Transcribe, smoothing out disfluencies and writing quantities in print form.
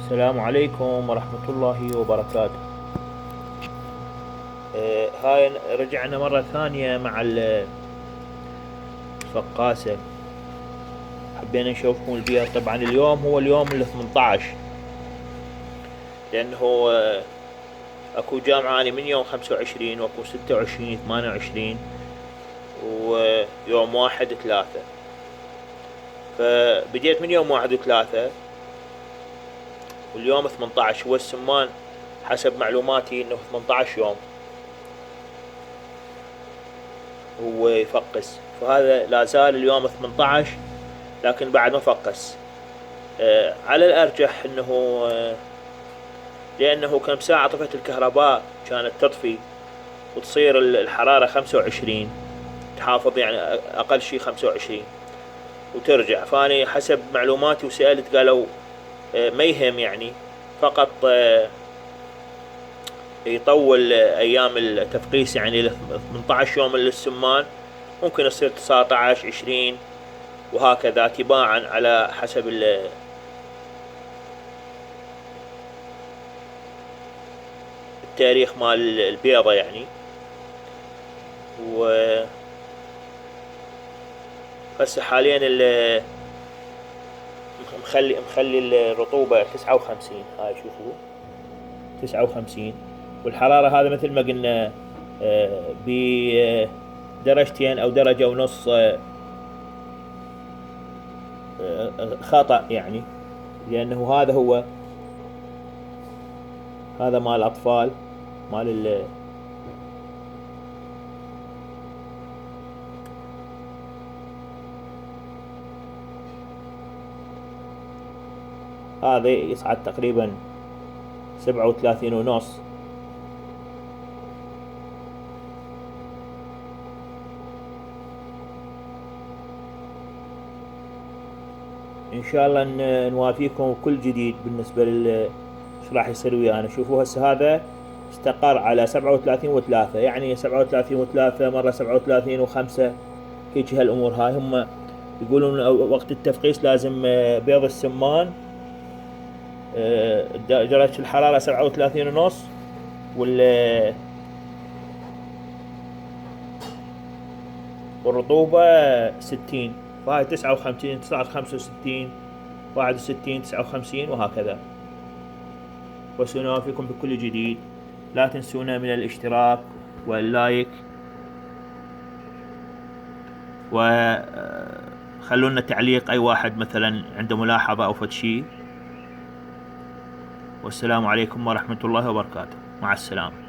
السلام عليكم ورحمة الله وبركاته. هاي رجعنا مرة ثانية مع الفقاسة. حبينا نشوفكم البيئة. طبعا اليوم هو اليوم ال18، لأنه أكو جامعة أنا من يوم 25 وأكو 26 28 ويوم 1/3. فبديت من يوم 1/3 واليوم 18. هو السمان حسب معلوماتي انه 18 يوم هو يفقس، فهذا لا زال اليوم 18 لكن بعد ما فقس. على الارجح انه لانه كم ساعة طفت الكهرباء كانت تطفي وتصير الحرارة 25، تحافظ يعني اقل شي 25 وترجع. فاني حسب معلوماتي وسألت قالوا ما يهم يعني، فقط يطول ايام التفقيس يعني 18 يوم للسمان، ممكن يصير 19 20 وهكذا تباعا على حسب التاريخ مال البيضة يعني. و هسه حاليا مخلي الرطوبة 59. هاي شوفوا 59، والحرارة هذا مثل ما قلنا بدرجتين او درجة ونص خطأ يعني، لانه هذا هو هذا مال الاطفال مال هذا يصعد تقريبا 37 ونص. ان شاء الله نوافيكم كل جديد بالنسبة ايش راح يصير ويانا. شوفوا هسه هذا استقر على 37 و3، يعني 37 و3 مرة 37 و5، هيك هالامور هاي. هم يقولون وقت التفقيس لازم بيض السمان درجة الحرارة 37 ونص والرطوبة 60. فهاي 59 تصعد 65 61 59 وهكذا. وسنوافيكم بكل جديد. لا تنسونا من الاشتراك واللايك، وخلونا تعليق اي واحد مثلا عنده ملاحظة او فد شي. والسلام عليكم ورحمة الله وبركاته. مع السلامة.